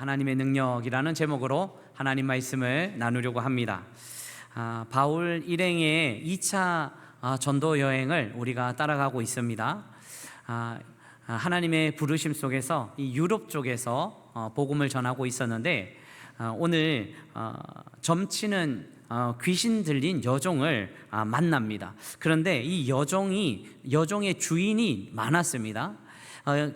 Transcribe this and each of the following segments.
하나님의 능력이라는 제목으로 하나님 말씀을 나누려고 합니다. 바울 일행의 2차 전도 여행을 우리가 따라가고 있습니다. 하나님의 부르심 속에서 이 유럽 쪽에서 복음을 전하고 있었는데, 오늘 점치는 귀신 들린 여종을 만납니다. 그런데 이 여종의 주인이 많았습니다.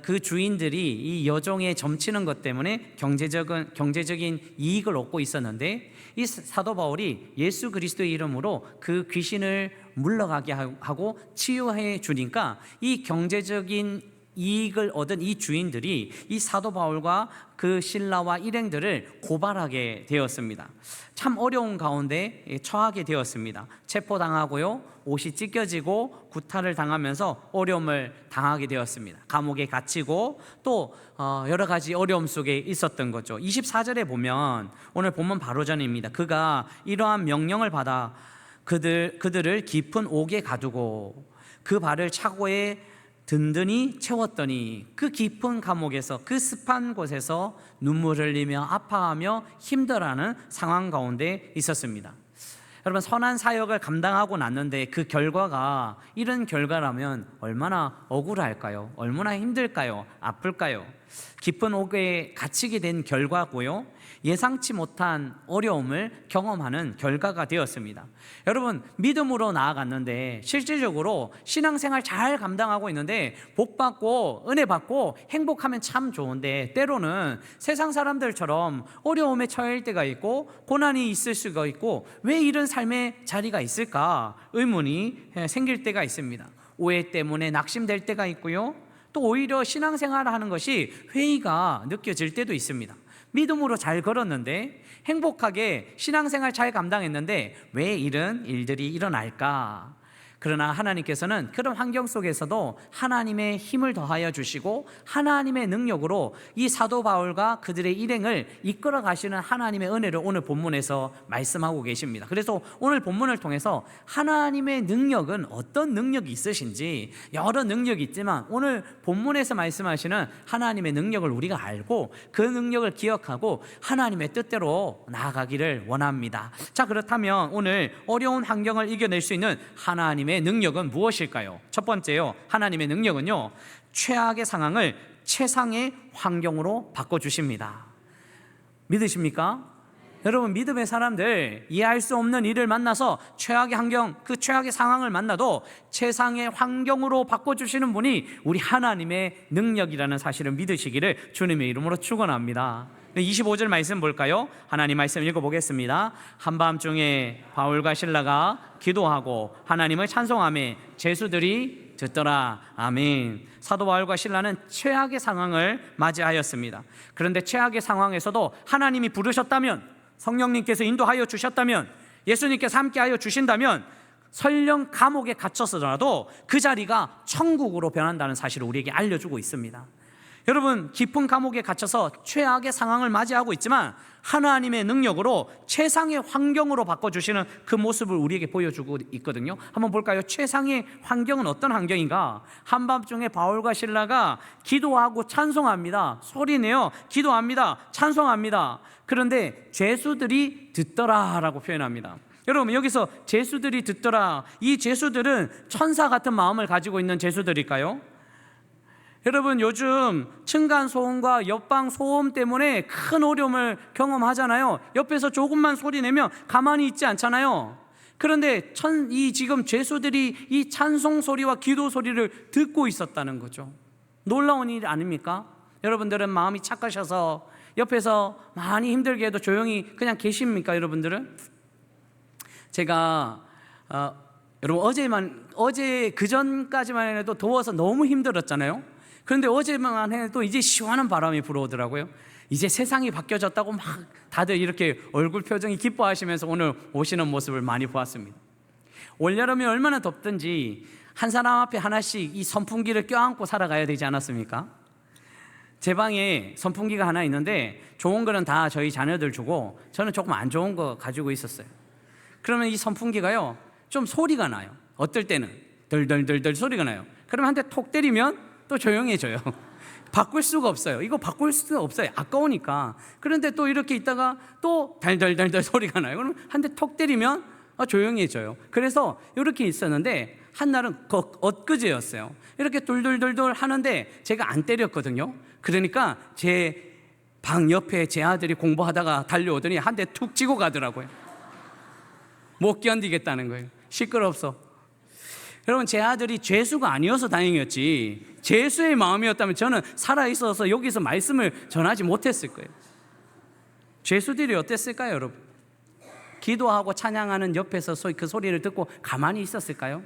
그 주인들이 이 여종의 점치는 것 때문에 경제적인 이익을 얻고 있었는데, 이 사도 바울이 예수 그리스도의 이름으로 그 귀신을 물러가게 하고 치유해 주니까 이 경제적인 이익을 얻은 이 주인들이 이 사도 바울과 그 신라와 일행들을 고발하게 되었습니다. 참 어려운 가운데 처하게 되었습니다. 체포당하고요, 옷이 찢겨지고 구타를 당하면서 어려움을 당하게 되었습니다. 감옥에 갇히고 또 여러 가지 어려움 속에 있었던 거죠. 24절에 보면, 오늘 본문 바로 전입니다. 그가 이러한 명령을 받아 그들을 깊은 옥에 가두고 그 발을 차고에 든든히 채웠더니 그 깊은 감옥에서, 그 습한 곳에서 눈물 흘리며 아파하며 힘들어하는 상황 가운데 있었습니다. 여러분, 선한 사역을 감당하고 났는데 그 결과가 이런 결과라면 얼마나 억울할까요? 얼마나 힘들까요? 아플까요? 깊은 옥에 갇히게 된 결과고요, 예상치 못한 어려움을 경험하는 결과가 되었습니다. 여러분, 믿음으로 나아갔는데 실질적으로 신앙생활 잘 감당하고 있는데 복받고 은혜받고 행복하면 참 좋은데, 때로는 세상 사람들처럼 어려움에 처할 때가 있고 고난이 있을 수가 있고, 왜 이런 삶의 자리가 있을까 의문이 생길 때가 있습니다. 오해 때문에 낙심될 때가 있고요, 또 오히려 신앙생활을 하는 것이 회의가 느껴질 때도 있습니다. 믿음으로 잘 걸었는데, 행복하게 신앙생활 잘 감당했는데 왜 이런 일들이 일어날까? 그러나 하나님께서는 그런 환경 속에서도 하나님의 힘을 더하여 주시고 하나님의 능력으로 이 사도 바울과 그들의 일행을 이끌어 가시는 하나님의 은혜를 오늘 본문에서 말씀하고 계십니다. 그래서 오늘 본문을 통해서 하나님의 능력은 어떤 능력이 있으신지, 여러 능력이 있지만 오늘 본문에서 말씀하시는 하나님의 능력을 우리가 알고 그 능력을 기억하고 하나님의 뜻대로 나아가기를 원합니다. 자, 그렇다면 오늘 어려운 환경을 이겨낼 수 있는 하나님의 능력은 무엇일까요? 첫 번째요, 하나님의 능력은요, 최악의 상황을 최상의 환경으로 바꿔주십니다. 믿으십니까? 여러분, 믿음의 사람들, 이해할 수 없는 일을 만나서 최악의 환경, 그 최악의 상황을 만나도 최상의 환경으로 바꿔주시는 분이 우리 하나님의 능력이라는 사실을 믿으시기를 주님의 이름으로 축원합니다. 25절 말씀 볼까요? 하나님 말씀 읽어보겠습니다. 한밤중에 바울과 실라가 기도하고 하나님을 찬송하며 제수들이 듣더라. 아멘. 사도 바울과 실라는 최악의 상황을 맞이하였습니다. 그런데 최악의 상황에서도 하나님이 부르셨다면, 성령님께서 인도하여 주셨다면, 예수님께서 함께하여 주신다면 설령 감옥에 갇혔어도 그 자리가 천국으로 변한다는 사실을 우리에게 알려주고 있습니다. 여러분, 깊은 감옥에 갇혀서 최악의 상황을 맞이하고 있지만 하나님의 능력으로 최상의 환경으로 바꿔주시는 그 모습을 우리에게 보여주고 있거든요. 한번 볼까요? 최상의 환경은 어떤 환경인가? 한밤중에 바울과 실라가 기도하고 찬송합니다. 소리내어 기도합니다. 찬송합니다. 그런데 죄수들이 듣더라 라고 표현합니다. 여러분, 여기서 죄수들이 듣더라, 이 죄수들은 천사 같은 마음을 가지고 있는 죄수들일까요? 여러분, 요즘 층간소음과 옆방소음 때문에 큰 어려움을 경험하잖아요. 옆에서 조금만 소리 내면 가만히 있지 않잖아요. 그런데 이 지금 죄수들이 이 찬송 소리와 기도 소리를 듣고 있었다는 거죠. 놀라운 일 아닙니까? 여러분들은 마음이 착하셔서 옆에서 많이 힘들게 해도 조용히 그냥 계십니까, 여러분들은? 제가 여러분, 어제 그전까지만 해도 더워서 너무 힘들었잖아요. 그런데 어제만 해도 이제 시원한 바람이 불어오더라고요. 이제 세상이 바뀌어졌다고 막 다들 이렇게 얼굴 표정이 기뻐하시면서 오늘 오시는 모습을 많이 보았습니다. 올여름이 얼마나 덥든지 한 사람 앞에 하나씩 이 선풍기를 껴안고 살아가야 되지 않았습니까? 제 방에 선풍기가 하나 있는데 좋은 거는 다 저희 자녀들 주고 저는 조금 안 좋은 거 가지고 있었어요. 그러면 이 선풍기가요, 좀 소리가 나요. 어떨 때는 덜덜덜덜 소리가 나요. 그러면 한 대 톡 때리면 또 조용해져요. 바꿀 수가 없어요. 이거 바꿀 수가 없어요. 아까우니까. 그런데 또 이렇게 있다가 또 달달달달 소리가 나요. 그러면 한 대 톡 때리면 조용해져요. 그래서 이렇게 있었는데 한 날은 엊그제였어요. 이렇게 돌돌돌돌 하는데 제가 안 때렸거든요. 그러니까 제 방 옆에 제 아들이 공부하다가 달려오더니 한 대 툭 치고 가더라고요. 못 견디겠다는 거예요. 시끄러워서. 여러분, 제 아들이 죄수가 아니어서 다행이었지, 죄수의 마음이었다면 저는 살아있어서 여기서 말씀을 전하지 못했을 거예요. 죄수들이 어땠을까요, 여러분? 기도하고 찬양하는 옆에서 그 소리를 듣고 가만히 있었을까요?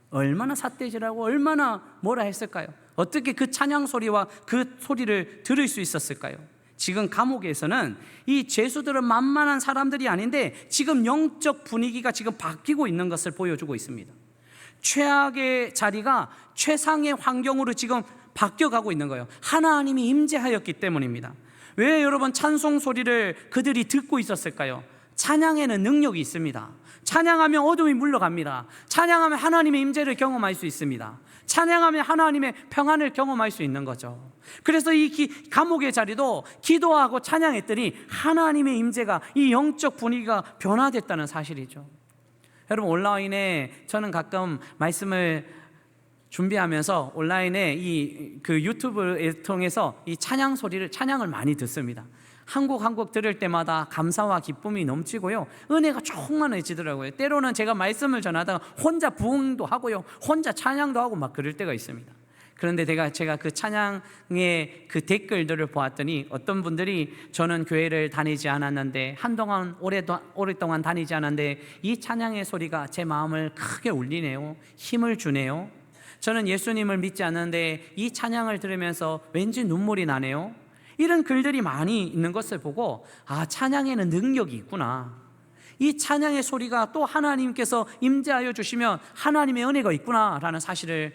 얼마나 삿대질하고 얼마나 뭐라 했을까요? 어떻게 그 찬양 소리와 그 소리를 들을 수 있었을까요? 지금 감옥에서는 이 죄수들은 만만한 사람들이 아닌데 지금 영적 분위기가 지금 바뀌고 있는 것을 보여주고 있습니다. 최악의 자리가 최상의 환경으로 지금 바뀌어가고 있는 거예요. 하나님이 임재하였기 때문입니다. 왜 여러분 찬송 소리를 그들이 듣고 있었을까요? 찬양에는 능력이 있습니다. 찬양하면 어둠이 물러갑니다. 찬양하면 하나님의 임재를 경험할 수 있습니다. 찬양하면 하나님의 평안을 경험할 수 있는 거죠. 그래서 이 감옥의 자리도 기도하고 찬양했더니 하나님의 임재가, 이 영적 분위기가 변화됐다는 사실이죠. 여러분, 온라인에 저는 가끔 말씀을 준비하면서 온라인에 그 유튜브를 통해서 이 찬양을 많이 듣습니다. 한 곡 들을 때마다 감사와 기쁨이 넘치고요, 은혜가 충만해지더라고요. 때로는 제가 말씀을 전하다가 혼자 부흥도 하고요, 혼자 찬양도 하고 막 그럴 때가 있습니다. 그런데 제가 그 찬양의 그 댓글들을 보았더니 어떤 분들이 저는 교회를 다니지 않았는데 오랫동안 다니지 않았는데 이 찬양의 소리가 제 마음을 크게 울리네요, 힘을 주네요. 저는 예수님을 믿지 않는데 이 찬양을 들으면서 왠지 눈물이 나네요. 이런 글들이 많이 있는 것을 보고, 찬양에는 능력이 있구나, 이 찬양의 소리가 또 하나님께서 임재하여 주시면 하나님의 은혜가 있구나라는 사실을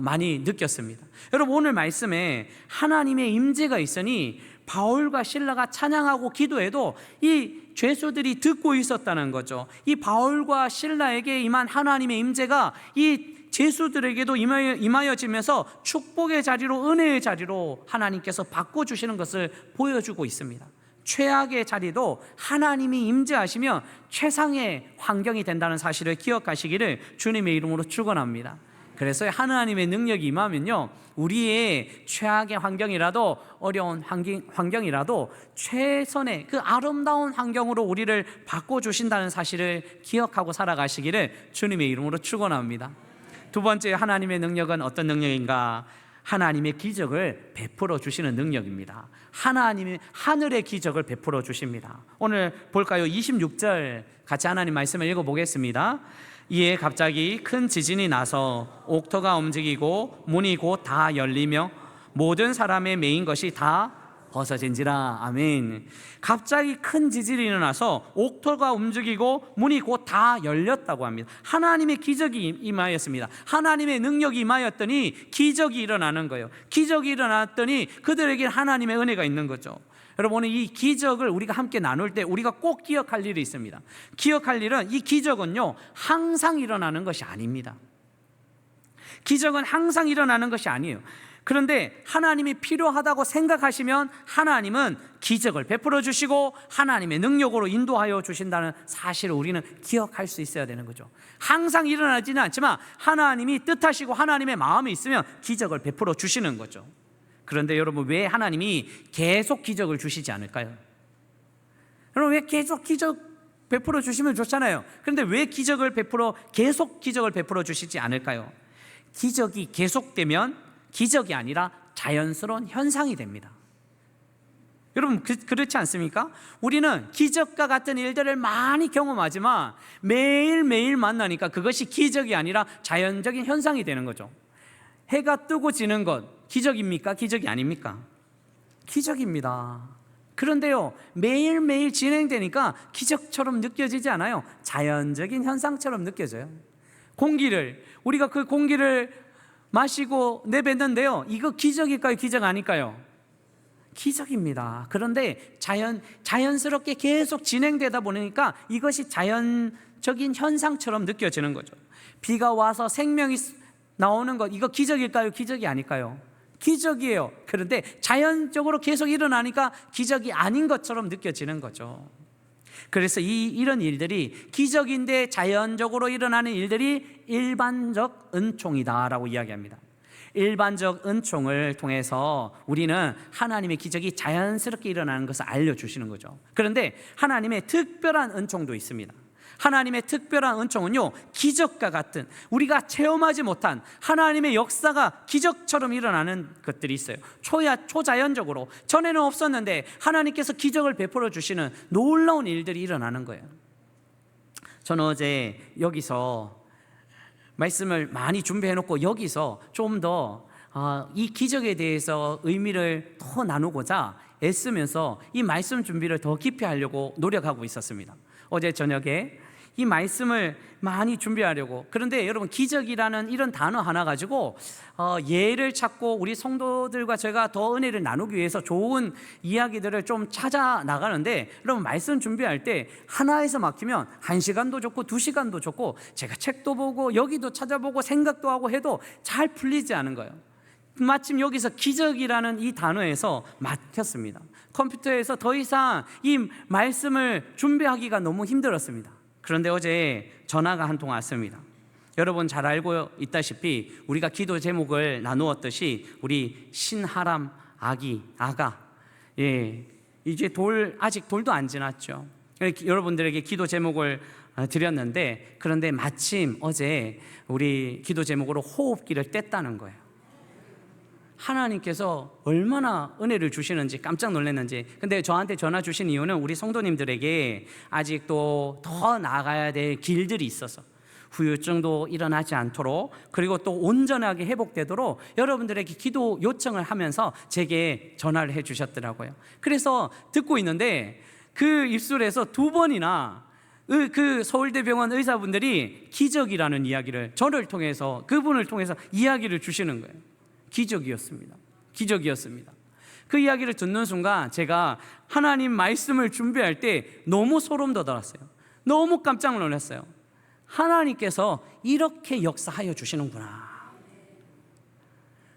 많이 느꼈습니다. 여러분, 오늘 말씀에 하나님의 임재가 있으니 바울과 실라가 찬양하고 기도해도 이 죄수들이 듣고 있었다는 거죠. 이 바울과 실라에게 임한 하나님의 임재가 이 죄수들에게도 임하여지면서 축복의 자리로, 은혜의 자리로 하나님께서 바꿔주시는 것을 보여주고 있습니다. 최악의 자리도 하나님이 임재하시면 최상의 환경이 된다는 사실을 기억하시기를 주님의 이름으로 축원합니다. 그래서 하나님의 능력이 임하면요, 우리의 최악의 환경이라도, 어려운 환경이라도 최선의 그 아름다운 환경으로 우리를 바꿔주신다는 사실을 기억하고 살아가시기를 주님의 이름으로 축원합니다. 두 번째, 하나님의 능력은 어떤 능력인가? 하나님의 기적을 베풀어 주시는 능력입니다. 하나님이 하늘의 기적을 베풀어 주십니다. 오늘 볼까요? 26절 같이 하나님 말씀을 읽어보겠습니다. 이에 갑자기 큰 지진이 나서 옥토가 움직이고 문이 곧 다 열리며 모든 사람의 매인 것이 다 벗어진지라. 아멘. 갑자기 큰 지진이 일어나서 옥토가 움직이고 문이 곧 다 열렸다고 합니다. 하나님의 기적이 임하였습니다. 하나님의 능력이 임하였더니 기적이 일어나는 거예요. 기적이 일어났더니 그들에게 하나님의 은혜가 있는 거죠. 여러분, 오늘 이 기적을 우리가 함께 나눌 때 우리가 꼭 기억할 일이 있습니다. 기억할 일은, 이 기적은요 항상 일어나는 것이 아닙니다. 기적은 항상 일어나는 것이 아니에요. 그런데 하나님이 필요하다고 생각하시면 하나님은 기적을 베풀어 주시고 하나님의 능력으로 인도하여 주신다는 사실을 우리는 기억할 수 있어야 되는 거죠. 항상 일어나지는 않지만 하나님이 뜻하시고 하나님의 마음이 있으면 기적을 베풀어 주시는 거죠. 그런데 여러분, 왜 하나님이 계속 기적을 주시지 않을까요? 여러분, 왜 계속 기적 베풀어 주시면 좋잖아요. 그런데 왜 계속 기적을 베풀어 주시지 않을까요? 기적이 계속되면 기적이 아니라 자연스러운 현상이 됩니다. 여러분, 그렇지 않습니까? 우리는 기적과 같은 일들을 많이 경험하지만 매일매일 만나니까 그것이 기적이 아니라 자연적인 현상이 되는 거죠. 해가 뜨고 지는 것 기적입니까? 기적이 아닙니까? 기적입니다. 그런데요, 매일매일 진행되니까 기적처럼 느껴지지 않아요. 자연적인 현상처럼 느껴져요. 우리가 그 공기를 마시고 내뱉는데요, 이거 기적일까요? 기적 아닐까요? 기적입니다. 그런데 자연스럽게 계속 진행되다 보니까 이것이 자연적인 현상처럼 느껴지는 거죠. 비가 와서 생명이 나오는 것, 이거 기적일까요? 기적이 아닐까요? 기적이에요. 그런데 자연적으로 계속 일어나니까 기적이 아닌 것처럼 느껴지는 거죠. 그래서 이런 일들이 기적인데 자연적으로 일어나는 일들이 일반적 은총이다라고 이야기합니다. 일반적 은총을 통해서 우리는 하나님의 기적이 자연스럽게 일어나는 것을 알려주시는 거죠. 그런데 하나님의 특별한 은총도 있습니다. 하나님의 특별한 은총은요, 기적과 같은, 우리가 체험하지 못한 하나님의 역사가 기적처럼 일어나는 것들이 있어요. 초자연적으로 전에는 없었는데 하나님께서 기적을 베풀어 주시는 놀라운 일들이 일어나는 거예요. 저는 어제 여기서 말씀을 많이 준비해 놓고 여기서 좀 더 이 기적에 대해서 의미를 더 나누고자 애쓰면서 이 말씀 준비를 더 깊이 하려고 노력하고 있었습니다. 어제 저녁에 이 말씀을 많이 준비하려고. 그런데 여러분, 기적이라는 이런 단어 하나 가지고 예를 찾고 우리 성도들과 제가 더 은혜를 나누기 위해서 좋은 이야기들을 좀 찾아 나가는데, 여러분, 말씀 준비할 때 하나에서 막히면 1시간도 좋고 2시간도 좋고 제가 책도 보고 여기도 찾아보고 생각도 하고 해도 잘 풀리지 않은 거예요. 마침 여기서 기적이라는 이 단어에서 막혔습니다. 컴퓨터에서 더 이상 이 말씀을 준비하기가 너무 힘들었습니다. 그런데 어제 전화가 한 통 왔습니다. 여러분 잘 알고 있다시피 우리가 기도 제목을 나누었듯이 우리 신하람 아가, 이제 아직 돌도 안 지났죠. 여러분들에게 기도 제목을 드렸는데, 그런데 마침 어제 우리 기도 제목으로 호흡기를 뗐다는 거예요. 하나님께서 얼마나 은혜를 주시는지 깜짝 놀랐는지. 근데 저한테 전화 주신 이유는 우리 성도님들에게 아직도 더 나아가야 될 길들이 있어서, 후유증도 일어나지 않도록, 그리고 또 온전하게 회복되도록 여러분들에게 기도 요청을 하면서 제게 전화를 해 주셨더라고요. 그래서 듣고 있는데 그 입술에서 2번이나 그 서울대병원 의사분들이 기적이라는 이야기를 저를 통해서, 그분을 통해서 이야기를 주시는 거예요. 기적이었습니다. 그 이야기를 듣는 순간 제가 하나님 말씀을 준비할 때 너무 소름 돋았어요. 너무 깜짝 놀랐어요. 하나님께서 이렇게 역사하여 주시는구나.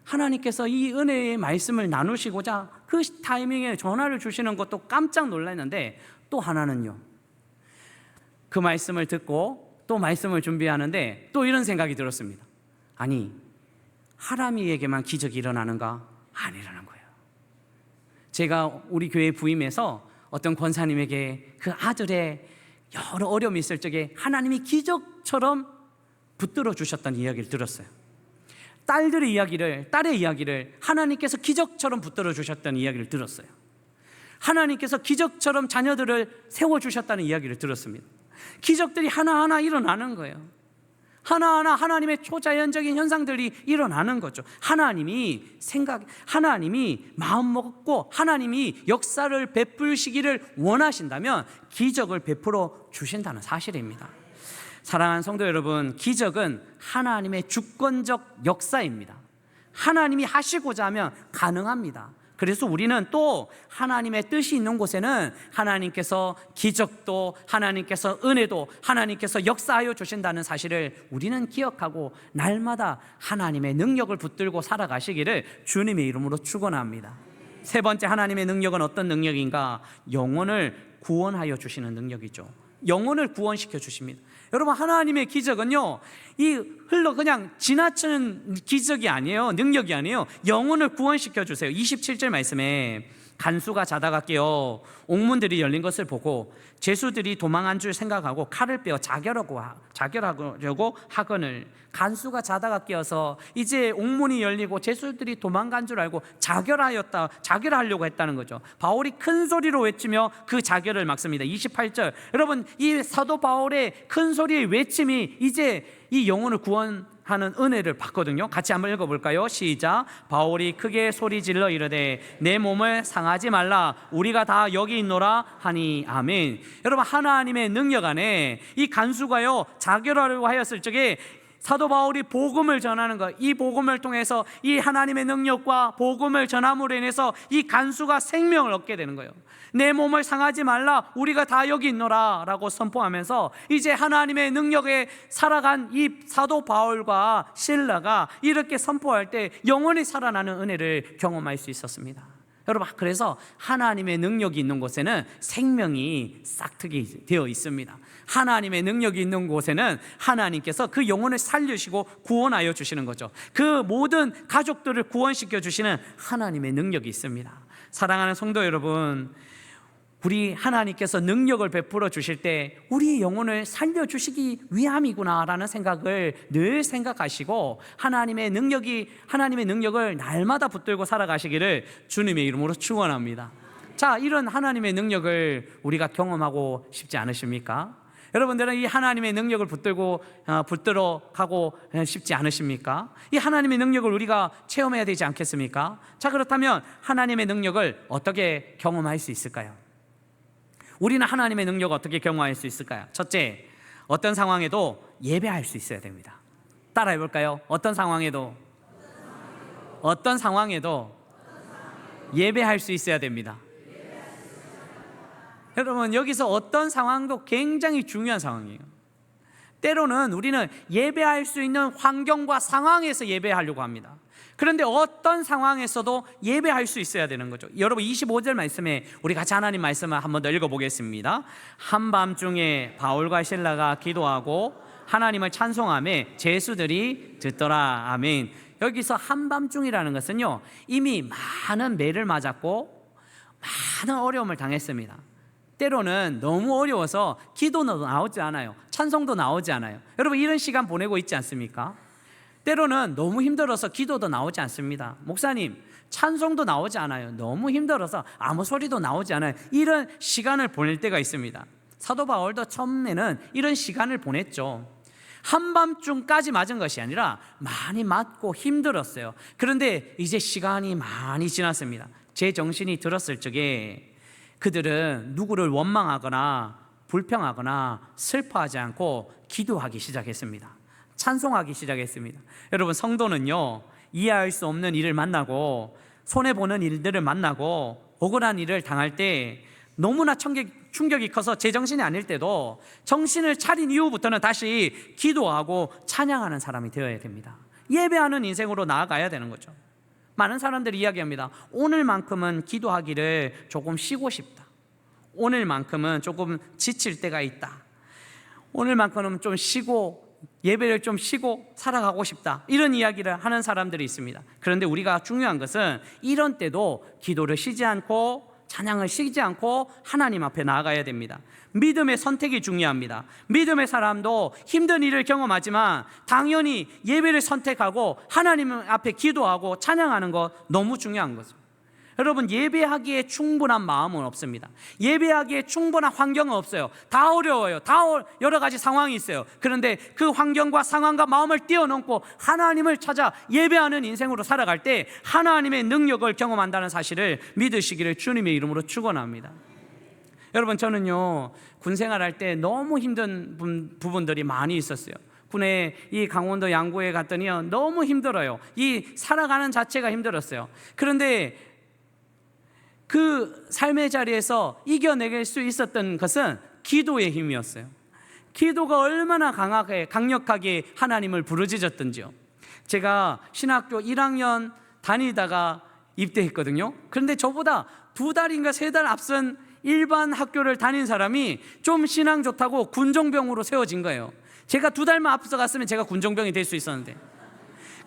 하나님께서 이 은혜의 말씀을 나누시고자 그 타이밍에 전화를 주시는 것도 깜짝 놀랐는데, 또 하나는요, 그 말씀을 듣고 또 말씀을 준비하는데 또 이런 생각이 들었습니다. 아니, 하람이에게만 기적이 일어나는가? 아니라는 거예요. 제가 우리 교회 부임해서 어떤 권사님에게 그 아들의 여러 어려움이 있을 적에 하나님이 기적처럼 붙들어 주셨다는 이야기를 들었어요. 딸의 이야기를 하나님께서 기적처럼 붙들어 주셨다는 이야기를 들었어요. 하나님께서 기적처럼 자녀들을 세워주셨다는 이야기를 들었습니다. 기적들이 하나하나 일어나는 거예요. 하나하나 하나님의 초자연적인 현상들이 일어나는 거죠. 하나님이 마음 먹고 하나님이 역사를 베풀시기를 원하신다면 기적을 베풀어 주신다는 사실입니다. 사랑하는 성도 여러분, 기적은 하나님의 주권적 역사입니다. 하나님이 하시고자 하면 가능합니다. 그래서 우리는 또 하나님의 뜻이 있는 곳에는 하나님께서 기적도, 하나님께서 은혜도, 하나님께서 역사하여 주신다는 사실을 우리는 기억하고 날마다 하나님의 능력을 붙들고 살아가시기를 주님의 이름으로 축원합니다. 세 번째, 하나님의 능력은 어떤 능력인가? 영혼을 구원하여 주시는 능력이죠. 영혼을 구원시켜 주십니다. 여러분, 하나님의 기적은요, 그냥 지나치는 기적이 아니에요. 능력이 아니에요. 영혼을 구원시켜 주세요. 27절 말씀에 간수가 자다가 깨어 옥문들이 열린 것을 보고 죄수들이 도망한 줄 생각하고 칼을 빼어 자결하려고 하거늘. 간수가 자다가 깨어서 이제 옥문이 열리고 죄수들이 도망간 줄 알고 자결하려고 했다는 거죠. 바울이 큰 소리로 외치며 그 자결을 막습니다. 28절. 여러분, 이 사도 바울의 큰 소리의 외침이 이제 이 영혼을 구원하는 은혜를 받거든요. 같이 한번 읽어볼까요? 시작. 바울이 크게 소리질러 이르되 내 몸을 상하지 말라, 우리가 다 여기 있노라 하니. 아멘. 여러분, 하나님의 능력 안에 이 간수가요, 자결하려고 하였을 적에 사도 바울이 복음을 전하는 것, 이 복음을 통해서 이 하나님의 능력과 복음을 전함으로 인해서 이 간수가 생명을 얻게 되는 거예요. 내 몸을 상하지 말라, 우리가 다 여기 있노라 라고 선포하면서 이제 하나님의 능력에 살아간 이 사도 바울과 실라가 이렇게 선포할 때 영원히 살아나는 은혜를 경험할 수 있었습니다. 여러분, 그래서 하나님의 능력이 있는 곳에는 생명이 싹트게 되어 있습니다. 하나님의 능력이 있는 곳에는 하나님께서 그 영혼을 살리시고 구원하여 주시는 거죠. 그 모든 가족들을 구원시켜 주시는 하나님의 능력이 있습니다. 사랑하는 성도 여러분, 우리 하나님께서 능력을 베풀어 주실 때 우리의 영혼을 살려주시기 위함이구나라는 생각을 늘 생각하시고 하나님의 능력을 날마다 붙들고 살아가시기를 주님의 이름으로 축원합니다. 자, 이런 하나님의 능력을 우리가 경험하고 싶지 않으십니까? 여러분들은 이 하나님의 능력을 붙들어 가고 싶지 않으십니까? 이 하나님의 능력을 우리가 체험해야 되지 않겠습니까? 자, 그렇다면 하나님의 능력을 어떻게 경험할 수 있을까요? 우리는 하나님의 능력을 어떻게 경험할 수 있을까요? 첫째, 어떤 상황에도 예배할 수 있어야 됩니다. 따라해 볼까요? 어떤 상황에도 예배할 수 있어야 됩니다. 여러분, 여기서 어떤 상황도 굉장히 중요한 상황이에요. 때로는 우리는 예배할 수 있는 환경과 상황에서 예배하려고 합니다. 그런데 어떤 상황에서도 예배할 수 있어야 되는 거죠. 여러분, 25절 말씀에 우리 같이 하나님 말씀을 한번 더 읽어보겠습니다. 한밤중에 바울과 실라가 기도하고 하나님을 찬송하며 제수들이 듣더라. 아멘. 여기서 한밤중이라는 것은요, 이미 많은 매를 맞았고 많은 어려움을 당했습니다. 때로는 너무 어려워서 기도도 나오지 않아요. 찬송도 나오지 않아요. 여러분, 이런 시간 보내고 있지 않습니까? 때로는 너무 힘들어서 기도도 나오지 않습니다. 목사님, 찬송도 나오지 않아요. 너무 힘들어서 아무 소리도 나오지 않아요. 이런 시간을 보낼 때가 있습니다. 사도 바울도 처음에는 이런 시간을 보냈죠. 한밤중까지 맞은 것이 아니라 많이 맞고 힘들었어요. 그런데 이제 시간이 많이 지났습니다. 제 정신이 들었을 적에 그들은 누구를 원망하거나 불평하거나 슬퍼하지 않고 기도하기 시작했습니다. 찬송하기 시작했습니다. 여러분, 성도는요, 이해할 수 없는 일을 만나고 손해보는 일들을 만나고 억울한 일을 당할 때 너무나 충격이 커서 제정신이 아닐 때도 정신을 차린 이후부터는 다시 기도하고 찬양하는 사람이 되어야 됩니다. 예배하는 인생으로 나아가야 되는 거죠. 많은 사람들이 이야기합니다. 오늘만큼은 기도하기를 조금 쉬고 싶다. 오늘만큼은 조금 지칠 때가 있다. 오늘만큼은 좀 쉬고 예배를 좀 쉬고 살아가고 싶다, 이런 이야기를 하는 사람들이 있습니다. 그런데 우리가 중요한 것은 이런 때도 기도를 쉬지 않고 찬양을 쉬지 않고 하나님 앞에 나아가야 됩니다. 믿음의 선택이 중요합니다. 믿음의 사람도 힘든 일을 경험하지만 당연히 예배를 선택하고 하나님 앞에 기도하고 찬양하는 것 너무 중요한 거죠. 여러분, 예배하기에 충분한 마음은 없습니다. 예배하기에 충분한 환경은 없어요. 다 어려워요. 여러 가지 상황이 있어요. 그런데 그 환경과 상황과 마음을 뛰어넘고 하나님을 찾아 예배하는 인생으로 살아갈 때 하나님의 능력을 경험한다는 사실을 믿으시기를 주님의 이름으로 축원합니다. 여러분, 저는요, 군 생활할 때 너무 힘든 부분들이 많이 있었어요. 군에 이 강원도 양구에 갔더니요, 너무 힘들어요. 이 살아가는 자체가 힘들었어요. 그런데 그 삶의 자리에서 이겨내길 수 있었던 것은 기도의 힘이었어요. 기도가 얼마나 강력하게 하나님을 부르짖었던지요. 제가 신학교 1학년 다니다가 입대했거든요. 그런데 저보다 2달인가 3달 앞선 일반 학교를 다닌 사람이 좀 신앙 좋다고 군종병으로 세워진 거예요. 제가 2달만 앞서 갔으면 제가 군종병이 될 수 있었는데,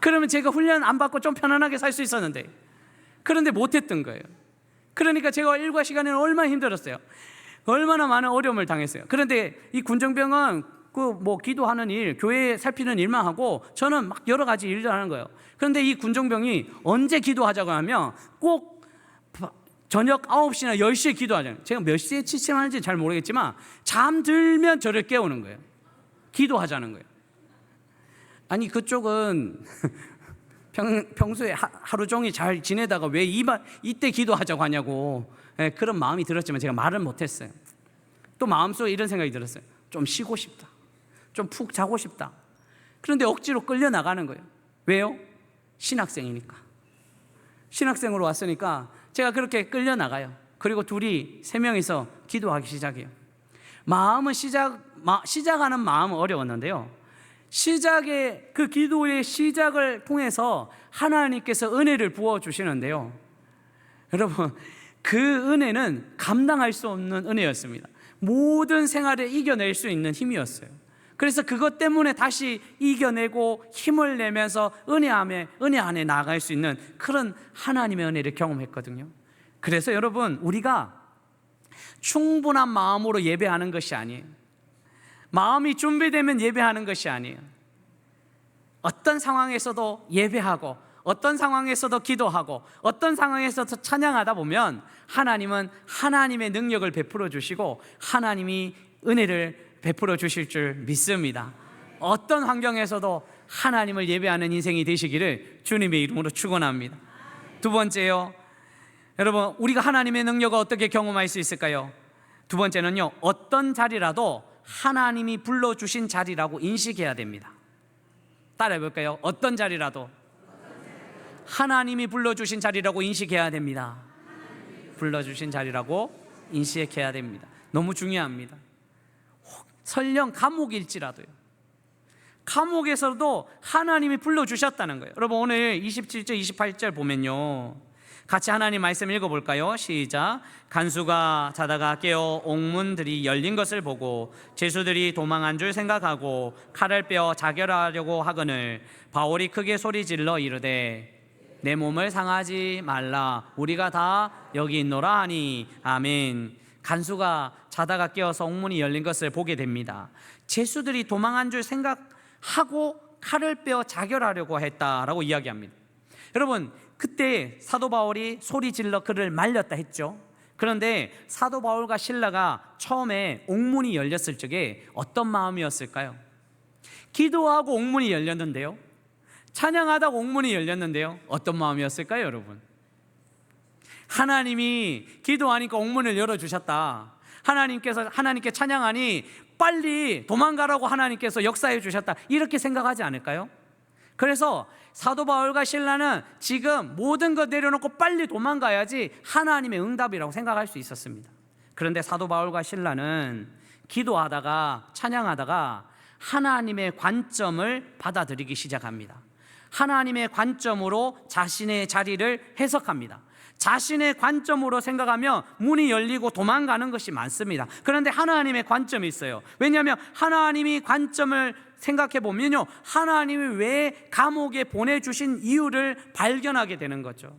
그러면 제가 훈련 안 받고 좀 편안하게 살 수 있었는데, 그런데 못했던 거예요. 그러니까 제가 일과 시간에는 얼마나 힘들었어요. 얼마나 많은 어려움을 당했어요. 그런데 이 군정병은 기도하는 일, 교회 살피는 일만 하고 저는 막 여러 가지 일을 하는 거예요. 그런데 이 군정병이 언제 기도하자고 하면 꼭 저녁 9시나 10시에 기도하잖아요. 제가 몇 시에 취침하는지 잘 모르겠지만 잠들면 저를 깨우는 거예요. 기도하자는 거예요. 아니, 그쪽은 평소에 하루 종일 잘 지내다가 왜 이때 기도하자고 하냐고, 그런 마음이 들었지만 제가 말을 못했어요. 또 마음속에 이런 생각이 들었어요. 좀 쉬고 싶다, 좀 푹 자고 싶다. 그런데 억지로 끌려 나가는 거예요. 왜요? 신학생이니까. 신학생으로 왔으니까 제가 그렇게 끌려 나가요. 그리고 둘이 세 명이서 기도하기 시작해요. 시작하는 마음은 어려웠는데요, 시작의 그 기도의 시작을 통해서 하나님께서 은혜를 부어 주시는데요, 여러분, 그 은혜는 감당할 수 없는 은혜였습니다. 모든 생활에 이겨낼 수 있는 힘이었어요. 그래서 그것 때문에 다시 이겨내고 힘을 내면서 은혜 안에 나아갈 수 있는 그런 하나님의 은혜를 경험했거든요. 그래서 여러분, 우리가 충분한 마음으로 예배하는 것이 아니에요. 마음이 준비되면 예배하는 것이 아니에요. 어떤 상황에서도 예배하고, 어떤 상황에서도 기도하고, 어떤 상황에서도 찬양하다 보면 하나님은 하나님의 능력을 베풀어 주시고 하나님이 은혜를 베풀어 주실 줄 믿습니다. 어떤 환경에서도 하나님을 예배하는 인생이 되시기를 주님의 이름으로 축원합니다. 두 번째요, 여러분, 우리가 하나님의 능력을 어떻게 경험할 수 있을까요? 두 번째는요, 어떤 자리라도 하나님이 불러주신 자리라고 인식해야 됩니다. 따라해 볼까요? 어떤 자리라도 하나님이 불러주신 자리라고 인식해야 됩니다. 불러주신 자리라고 인식해야 됩니다. 너무 중요합니다. 설령 감옥일지라도요, 감옥에서도 하나님이 불러주셨다는 거예요. 여러분, 오늘 27절 28절 보면요, 같이 하나님 말씀 읽어볼까요? 시작. 간수가 자다가 깨어 옥문들이 열린 것을 보고 죄수들이 도망한 줄 생각하고 칼을 빼어 자결하려고 하거늘 바울이 크게 소리질러 이르되 내 몸을 상하지 말라, 우리가 다 여기 있노라 하니. 아멘. 간수가 자다가 깨어서 옥문이 열린 것을 보게 됩니다. 죄수들이 도망한 줄 생각하고 칼을 빼어 자결하려고 했다라고 이야기합니다. 여러분, 그때 사도 바울이 소리질러 그를 말렸다 했죠. 그런데 사도 바울과 실라가 처음에 옥문이 열렸을 적에 어떤 마음이었을까요? 기도하고 옥문이 열렸는데요, 찬양하다가 옥문이 열렸는데요, 어떤 마음이었을까요, 여러분? 하나님이 기도하니까 옥문을 열어주셨다, 하나님께 찬양하니 빨리 도망가라고 하나님께서 역사해 주셨다, 이렇게 생각하지 않을까요? 그래서 사도 바울과 실라는 지금 모든 것 내려놓고 빨리 도망가야지 하나님의 응답이라고 생각할 수 있었습니다. 그런데 사도 바울과 실라는 기도하다가 찬양하다가 하나님의 관점을 받아들이기 시작합니다. 하나님의 관점으로 자신의 자리를 해석합니다. 자신의 관점으로 생각하면 문이 열리고 도망가는 것이 많습니다. 그런데 하나님의 관점이 있어요. 왜냐하면 하나님이 관점을 생각해 보면요, 하나님이 왜 감옥에 보내주신 이유를 발견하게 되는 거죠.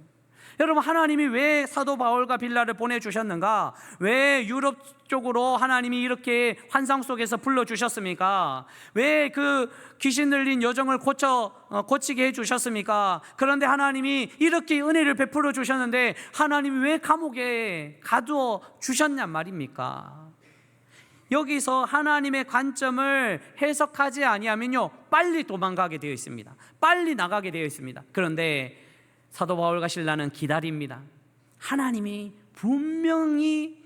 여러분, 하나님이 왜 사도 바울과 빌라를 보내주셨는가? 왜 유럽 쪽으로 하나님이 이렇게 환상 속에서 불러주셨습니까? 왜 그 귀신 들린 여정을 고치게 해주셨습니까? 그런데 하나님이 이렇게 은혜를 베풀어 주셨는데 하나님이 왜 감옥에 가두어 주셨냔 말입니까? 여기서 하나님의 관점을 해석하지 아니하면요, 빨리 도망가게 되어 있습니다. 빨리 나가게 되어 있습니다. 그런데 사도 바울과 실라는 기다립니다. 하나님이 분명히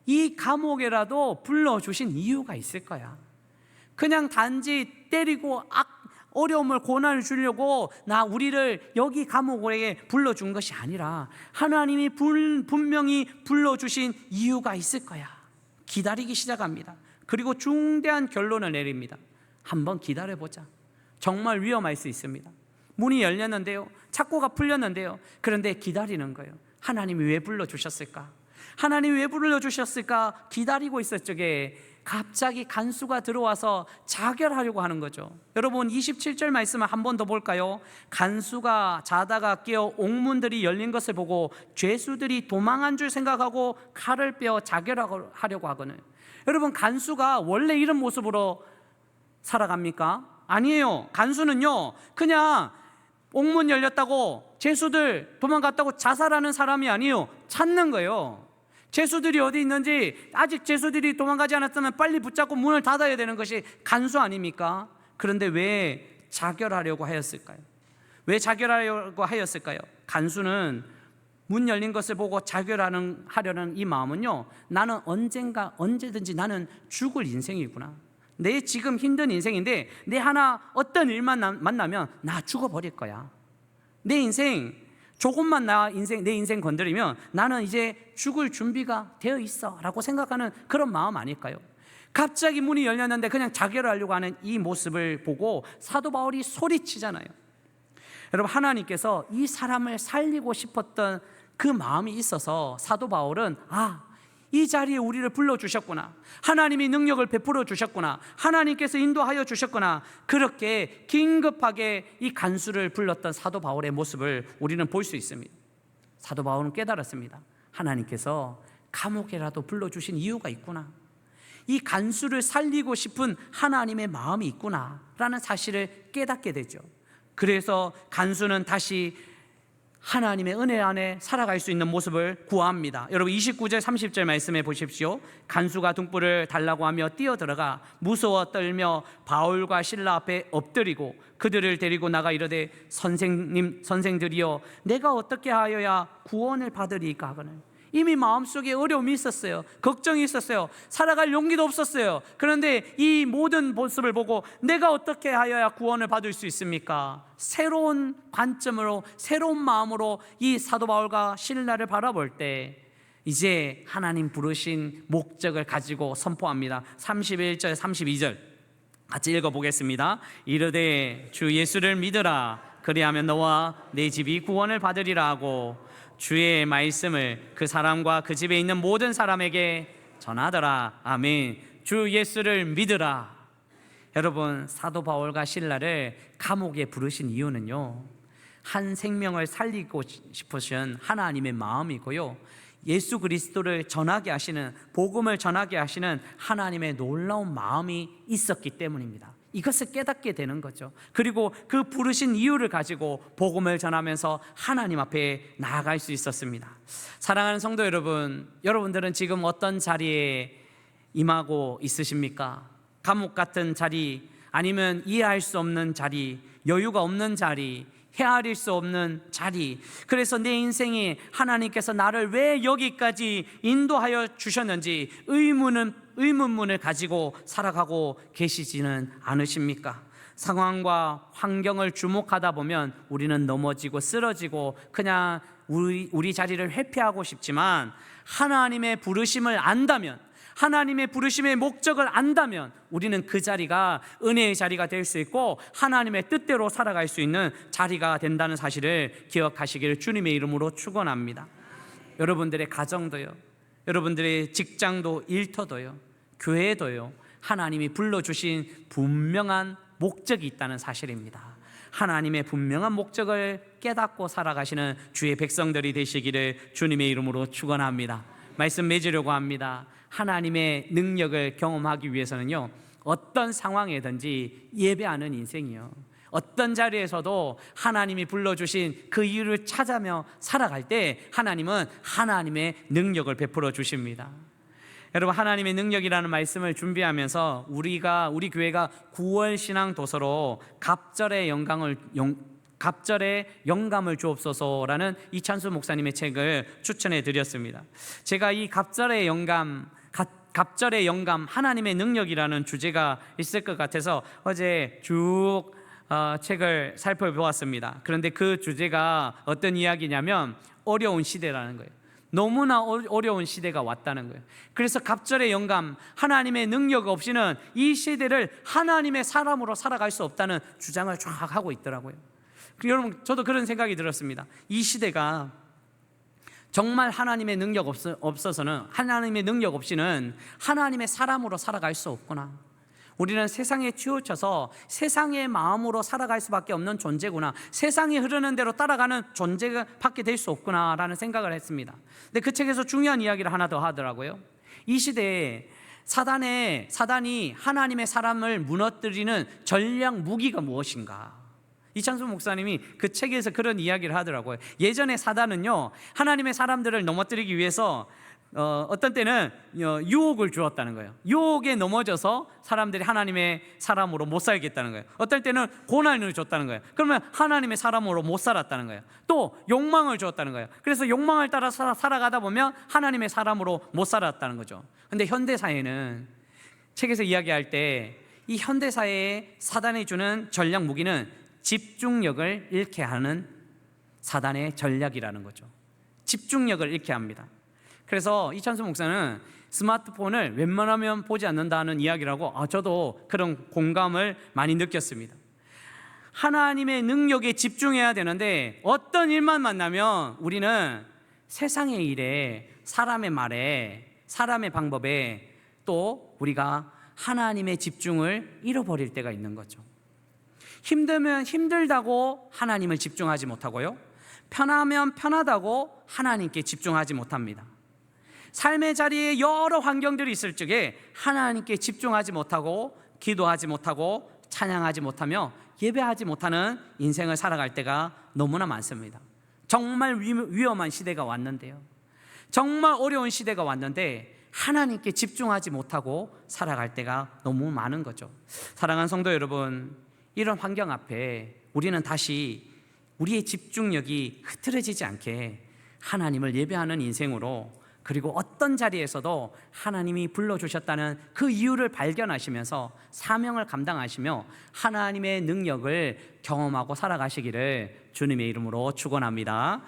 이 감옥에라도 불러주신 이유가 있을 거야. 그냥 단지 때리고 어려움을 고난을 주려고 우리를 여기 감옥에 불러준 것이 아니라 하나님이 분명히 불러주신 이유가 있을 거야. 기다리기 시작합니다. 그리고 중대한 결론을 내립니다. 한번 기다려보자. 정말 위험할 수 있습니다. 문이 열렸는데요, 착고가 풀렸는데요, 그런데 기다리는 거예요. 하나님이 왜 불러주셨을까? 하나님이 왜 불러주셨을까? 기다리고 있을 적에 갑자기 간수가 들어와서 자결하려고 하는 거죠. 여러분, 27절 말씀을 한 번 더 볼까요? 간수가 자다가 깨어 옥문들이 열린 것을 보고 죄수들이 도망한 줄 생각하고 칼을 빼어 자결하려고 하거늘. 여러분, 간수가 원래 이런 모습으로 살아갑니까? 아니에요. 간수는요, 그냥 옥문 열렸다고 죄수들 도망갔다고 자살하는 사람이 아니에요. 찾는 거예요. 죄수들이 어디 있는지, 아직 죄수들이 도망가지 않았다면 빨리 붙잡고 문을 닫아야 되는 것이 간수 아닙니까? 그런데 왜 자결하려고 하였을까요? 왜 자결하려고 하였을까요? 간수는 문 열린 것을 보고 자결하려는 이 마음은요, 나는 언젠든지 나는 죽을 인생이구나, 내 지금 힘든 인생인데 내 하나 어떤 일만 만나면 나 죽어버릴 거야. 내 인생 조금만 내 인생 건드리면 나는 이제 죽을 준비가 되어 있어 라고 생각하는 그런 마음 아닐까요? 갑자기 문이 열렸는데 그냥 자결하려고 하는 이 모습을 보고 사도 바울이 소리치잖아요. 여러분, 하나님께서 이 사람을 살리고 싶었던 그 마음이 있어서 사도 바울은 이 자리에 우리를 불러주셨구나, 하나님이 능력을 베풀어 주셨구나, 하나님께서 인도하여 주셨구나, 그렇게 긴급하게 이 간수를 불렀던 사도 바울의 모습을 우리는 볼 수 있습니다. 사도 바울은 깨달았습니다. 하나님께서 감옥에라도 불러주신 이유가 있구나, 이 간수를 살리고 싶은 하나님의 마음이 있구나 라는 사실을 깨닫게 되죠. 그래서 간수는 다시 하나님의 은혜 안에 살아갈 수 있는 모습을 구합니다. 여러분, 29절 30절 말씀해 보십시오. 간수가 등불을 달라고 하며 뛰어들어가 무서워 떨며 바울과 실라 앞에 엎드리고 그들을 데리고 나가 이르되 선생들이여 내가 어떻게 하여야 구원을 받으리까 하거늘. 이미 마음속에 어려움이 있었어요. 걱정이 있었어요. 살아갈 용기도 없었어요. 그런데 이 모든 모습을 보고 내가 어떻게 하여야 구원을 받을 수 있습니까? 새로운 관점으로, 새로운 마음으로 이 사도 바울과 실라를 바라볼 때 이제 하나님 부르신 목적을 가지고 선포합니다. 31절 32절 같이 읽어보겠습니다. 이르되 주 예수를 믿으라, 그리하면 너와 내 집이 구원을 받으리라 하고 주의 말씀을 그 사람과 그 집에 있는 모든 사람에게 전하더라. 아멘. 주 예수를 믿으라. 여러분, 사도 바울과 실라를 감옥에 부르신 이유는요, 한 생명을 살리고 싶으신 하나님의 마음이고요, 예수 그리스도를 전하게 하시는, 복음을 전하게 하시는 하나님의 놀라운 마음이 있었기 때문입니다. 이것을 깨닫게 되는 거죠. 그리고 그 부르신 이유를 가지고 복음을 전하면서 하나님 앞에 나아갈 수 있었습니다. 사랑하는 성도 여러분, 여러분들은 지금 어떤 자리에 임하고 있으십니까? 감옥 같은 자리, 아니면 이해할 수 없는 자리, 여유가 없는 자리, 헤아릴 수 없는 자리. 그래서 내 인생에 하나님께서 나를 왜 여기까지 인도하여 주셨는지 의문문을 가지고 살아가고 계시지는 않으십니까? 상황과 환경을 주목하다 보면 우리는 넘어지고 쓰러지고 그냥 우리 자리를 회피하고 싶지만, 하나님의 부르심을 안다면, 하나님의 부르심의 목적을 안다면 우리는 그 자리가 은혜의 자리가 될 수 있고 하나님의 뜻대로 살아갈 수 있는 자리가 된다는 사실을 기억하시기를 주님의 이름으로 축원합니다. 여러분들의 가정도요, 여러분들의 직장도, 일터도요, 교회도요, 하나님이 불러주신 분명한 목적이 있다는 사실입니다. 하나님의 분명한 목적을 깨닫고 살아가시는 주의 백성들이 되시기를 주님의 이름으로 축원합니다. 말씀 맺으려고 합니다. 하나님의 능력을 경험하기 위해서는요, 어떤 상황이든지 예배하는 인생이요, 어떤 자리에서도 하나님이 불러주신 그 이유를 찾아며 살아갈 때 하나님은 하나님의 능력을 베풀어 주십니다. 여러분, 하나님의 능력이라는 말씀을 준비하면서 우리 교회가 9월 신앙 도서로 갑절의 영감을 주옵소서라는 이찬수 목사님의 책을 추천해 드렸습니다. 제가 이 갑절의 영감, 하나님의 능력이라는 주제가 있을 것 같아서 어제 쭉 책을 살펴보았습니다. 그런데 그 주제가 어떤 이야기냐면 어려운 시대라는 거예요. 너무나 어려운 시대가 왔다는 거예요. 그래서 갑절의 영감, 하나님의 능력 없이는 이 시대를 하나님의 사람으로 살아갈 수 없다는 주장을 쫙 하고 있더라고요. 여러분, 저도 그런 생각이 들었습니다. 이 시대가 정말 하나님의 능력 없어서는, 하나님의 능력 없이는 하나님의 사람으로 살아갈 수 없구나. 우리는 세상에 치우쳐서 세상의 마음으로 살아갈 수밖에 없는 존재구나, 세상이 흐르는 대로 따라가는 존재밖에 될 수 없구나라는 생각을 했습니다. 근데 그 책에서 중요한 이야기를 하나 더 하더라고요. 이 시대에 사단이 하나님의 사람을 무너뜨리는 전략 무기가 무엇인가? 이찬수 목사님이 그 책에서 그런 이야기를 하더라고요. 예전에 사단은요, 하나님의 사람들을 넘어뜨리기 위해서 어떤 때는 유혹을 주었다는 거예요. 유혹에 넘어져서 사람들이 하나님의 사람으로 못 살겠다는 거예요. 어떨 때는 고난을 줬다는 거예요. 그러면 하나님의 사람으로 못 살았다는 거예요. 또 욕망을 주었다는 거예요. 그래서 욕망을 따라 살아가다 보면 하나님의 사람으로 못 살았다는 거죠. 근데 현대 사회는 책에서 이야기할 때 이 현대사회에 사단이 주는 전략 무기는 집중력을 잃게 하는 사단의 전략이라는 거죠. 집중력을 잃게 합니다. 그래서 이찬수 목사는 스마트폰을 웬만하면 보지 않는다는 이야기라고 저도 그런 공감을 많이 느꼈습니다. 하나님의 능력에 집중해야 되는데 어떤 일만 만나면 우리는 세상의 일에, 사람의 말에, 사람의 방법에 또 우리가 하나님의 집중을 잃어버릴 때가 있는 거죠. 힘들면 힘들다고 하나님을 집중하지 못하고요, 편하면 편하다고 하나님께 집중하지 못합니다. 삶의 자리에 여러 환경들이 있을 적에 하나님께 집중하지 못하고 기도하지 못하고 찬양하지 못하며 예배하지 못하는 인생을 살아갈 때가 너무나 많습니다. 정말 위험한 시대가 왔는데요, 정말 어려운 시대가 왔는데 하나님께 집중하지 못하고 살아갈 때가 너무 많은 거죠. 사랑하는 성도 여러분, 이런 환경 앞에 우리는 다시 우리의 집중력이 흐트러지지 않게 하나님을 예배하는 인생으로, 그리고 어떤 자리에서도 하나님이 불러주셨다는 그 이유를 발견하시면서 사명을 감당하시며 하나님의 능력을 경험하고 살아가시기를 주님의 이름으로 축원합니다.